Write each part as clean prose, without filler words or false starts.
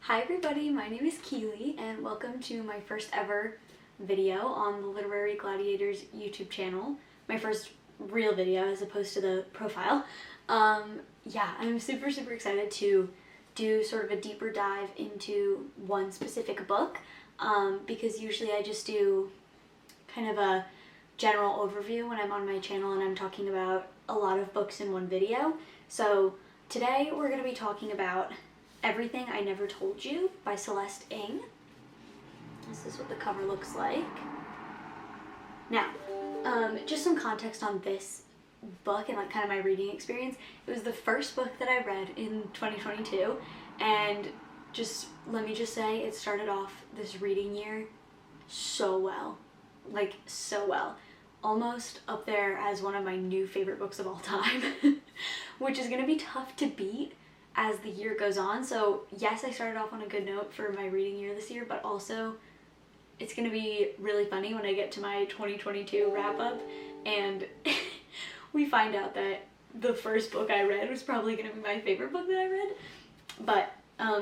Hi everybody, my name is Keeley and welcome to my first ever video on the Literary Gladiators YouTube channel. My first real video as opposed to the profile. Yeah, I'm super excited to do sort of a deeper dive into one specific book because usually I just do kind of a general overview when I'm on my channel and I'm talking about a lot of books in one video. So today we're going to be talking about Everything I Never Told You by Celeste Ng. This is what the cover looks like. Now, just some context on this book and like kind of my reading experience. It was the first book that I read in 2022, and just let me just say it started off this reading year so well. Like so well. Almost up there as one of my new favorite books of all time, which is going to be tough to beat as the year goes on. So yes, I started off on a good note for my reading year this year, but also it's going to be really funny when I get to my 2022 wrap up and we find out that the first book I read was probably going to be my favorite book that I read. But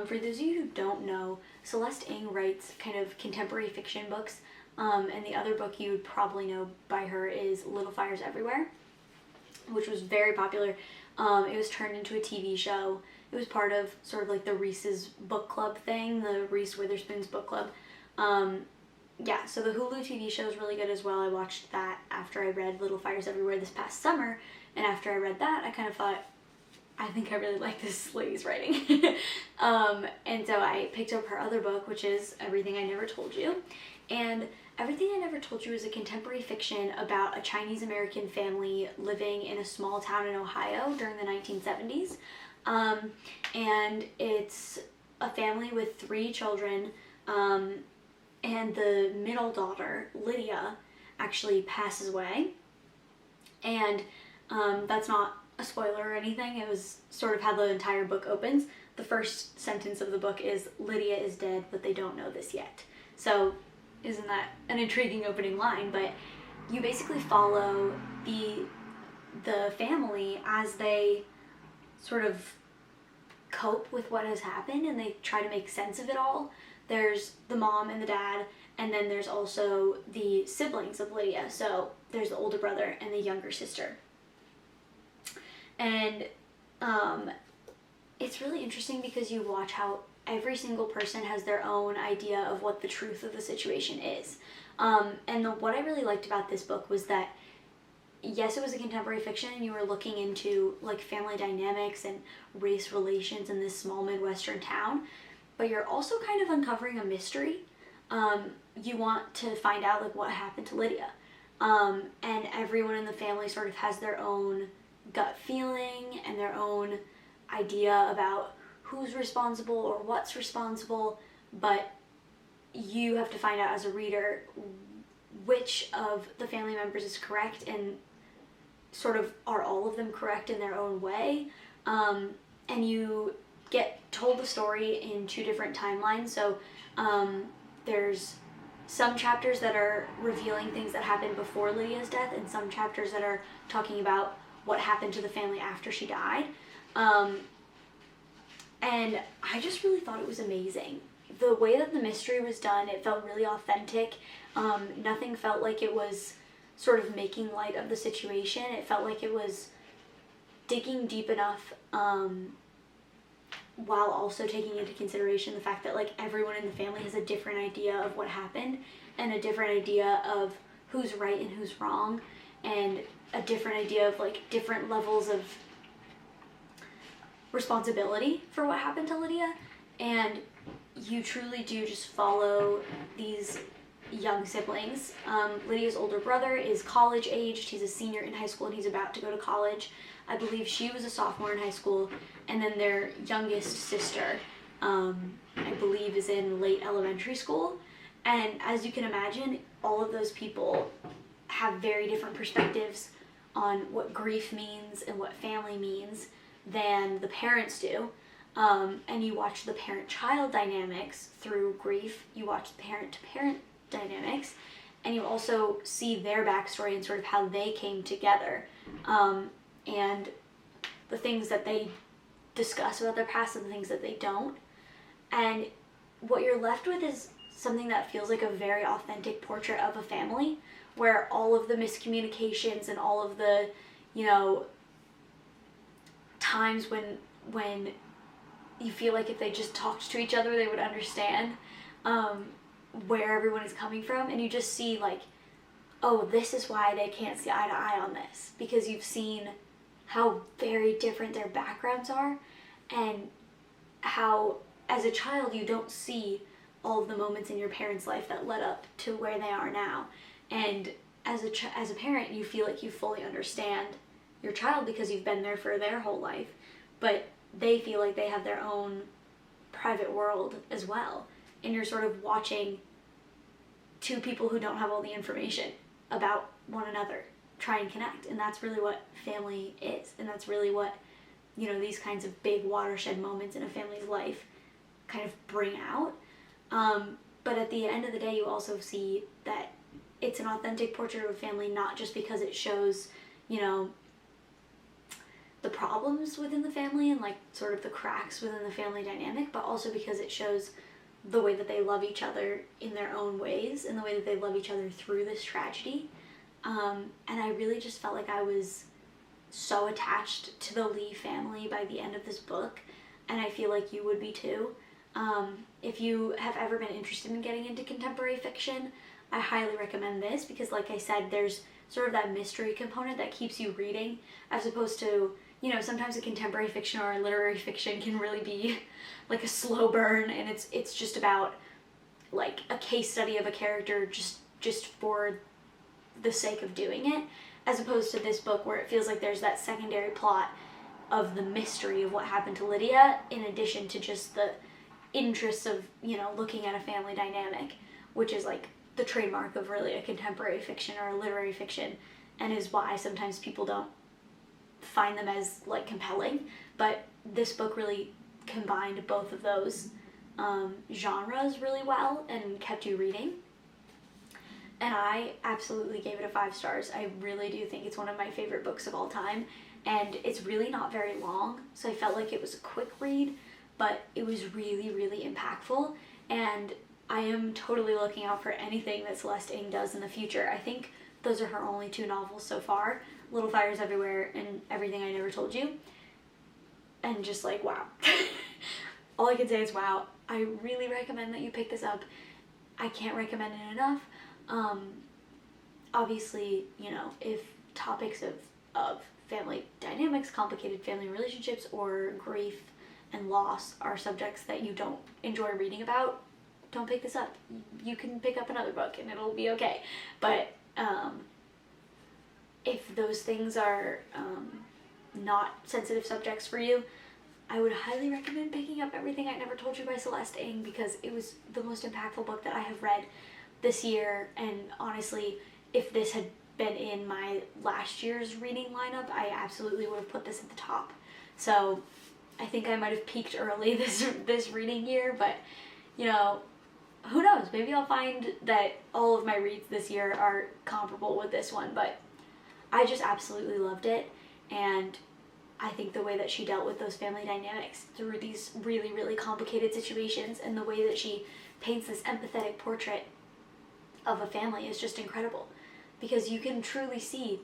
for those of you who don't know, Celeste Ng writes kind of contemporary fiction books, and the other book you would probably know by her is Little Fires Everywhere, which was very popular. It was turned into a TV show. It was part of sort of like the Reese's book club thing, the Reese Witherspoon's book club. Yeah, so the Hulu TV show is really good as well. I watched that after I read Little Fires Everywhere this past summer, and after I read that, I kind of thought, I think I really like this lady's writing. And so I picked up her other book, which is Everything I Never Told You. And Everything I Never Told You is a contemporary fiction about a Chinese-American family living in a small town in Ohio during the 1970s. And it's a family with 3 children, and the middle daughter, Lydia, actually passes away. And that's not a spoiler or anything. It was sort of how the entire book opens. The first sentence of the book is, "Lydia is dead, but they don't know this yet." So isn't that an intriguing opening line? But you basically follow the family as they sort of cope with what has happened and they try to make sense of it all. There's the mom and the dad, and then there's also the siblings of Lydia. So there's the older brother and the younger sister. And it's really interesting because you watch how every single person has their own idea of what the truth of the situation is. What I really liked about this book was that, yes, it was a contemporary fiction and you were looking into like family dynamics and race relations in this small Midwestern town, but you're also kind of uncovering a mystery. You want to find out like what happened to Lydia. And everyone in the family sort of has their own gut feeling and their own idea about who's responsible or what's responsible, but you have to find out as a reader which of the family members is correct, and sort of are all of them correct in their own way. And you get told the story in 2 different timelines. So there's some chapters that are revealing things that happened before Lydia's death, and some chapters that are talking about what happened to the family after she died. And I just really thought it was amazing. The way that the mystery was done, it felt really authentic. Nothing felt like it was sort of making light of the situation. It felt like it was digging deep enough, while also taking into consideration the fact that like everyone in the family has a different idea of what happened and a different idea of who's right and who's wrong, and a different idea of like different levels of responsibility for what happened to Lydia. And you truly do just follow these young siblings. Lydia's older brother is college aged. He's a senior in high school and he's about to go to college. I believe she was a sophomore in high school. And then their youngest sister, I believe, is in late elementary school. And as you can imagine, all of those people have very different perspectives on what grief means and what family means than the parents do. And you watch the parent-child dynamics through grief. You watch the parent-to-parent dynamics, and you also see their backstory and sort of how they came together, and the things that they discuss about their past and the things that they don't. And what you're left with is something that feels like a very authentic portrait of a family, where all of the miscommunications and all of the, you know, times when you feel like if they just talked to each other they would understand where everyone is coming from, and you just see like, oh, this is why they can't see eye to eye on this, because you've seen how very different their backgrounds are, and how as a child you don't see all of the moments in your parents' life that led up to where they are now, and as a parent you feel like you fully understand your child because you've been there for their whole life, but they feel like they have their own private world as well, and you're sort of watching two people who don't have all the information about one another try and connect. And that's really what family is, and that's really what, you know, these kinds of big watershed moments in a family's life kind of bring out. But at the end of the day, you also see that it's an authentic portrait of a family, not just because it shows, you know, the problems within the family and like sort of the cracks within the family dynamic, but also because it shows the way that they love each other in their own ways, and the way that they love each other through this tragedy. And I really just felt like I was so attached to the Lee family by the end of this book, and I feel like you would be too. If you have ever been interested in getting into contemporary fiction, I highly recommend this, because like I said, there's sort of that mystery component that keeps you reading, as opposed to, you know, sometimes a contemporary fiction or a literary fiction can really be like a slow burn, and it's just about like a case study of a character just for the sake of doing it, as opposed to this book where it feels like there's that secondary plot of the mystery of what happened to Lydia, in addition to just the interests of, you know, looking at a family dynamic, which is like the trademark of really a contemporary fiction or a literary fiction, and is why sometimes people don't find them as like compelling. But this book really combined both of those genres really well and kept you reading, and I absolutely gave it a 5 stars. I really do think it's one of my favorite books of all time, and it's really not very long, so I felt like it was a quick read, but it was really, really impactful, and I am totally looking out for anything that Celeste Ng does in the future. I think those are her only 2 novels so far, Little Fires Everywhere and Everything I Never Told You, and just like, wow. All I can say is wow. I really recommend that you pick this up. I can't recommend it enough. Obviously, you know, if topics of family dynamics, complicated family relationships, or grief and loss are subjects that you don't enjoy reading about, don't pick this up. You can pick up another book and it'll be okay. But if those things are not sensitive subjects for you, I would highly recommend picking up Everything I Never Told You by Celeste Ng, because it was the most impactful book that I have read this year, and honestly, if this had been in my last year's reading lineup, I absolutely would have put this at the top. So I think I might have peaked early this reading year, but you know, who knows, maybe I'll find that all of my reads this year are comparable with this one. But I just absolutely loved it, and I think the way that she dealt with those family dynamics through these really, really complicated situations, and the way that she paints this empathetic portrait of a family is just incredible, because you can truly see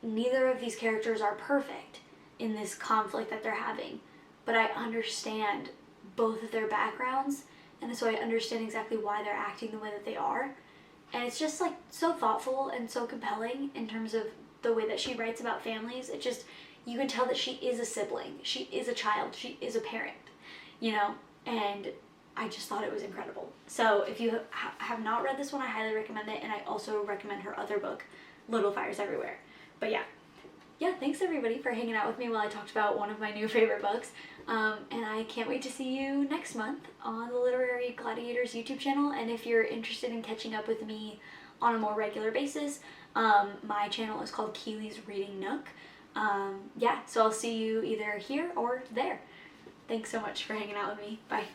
neither of these characters are perfect in this conflict that they're having, but I understand both of their backgrounds, and so I understand exactly why they're acting the way that they are. And it's just like so thoughtful and so compelling in terms of the way that she writes about families. It just, you can tell that she is a sibling, she is a child, she is a parent, you know, and I just thought it was incredible. So if you have not read this one, I highly recommend it, and I also recommend her other book, Little Fires Everywhere. But yeah, thanks everybody for hanging out with me while I talked about one of my new favorite books, and I can't wait to see you next month on the Literary Gladiators YouTube channel. And if you're interested in catching up with me on a more regular basis, my channel is called Keeley's Reading Nook. So I'll see you either here or there. Thanks so much for hanging out with me. Bye.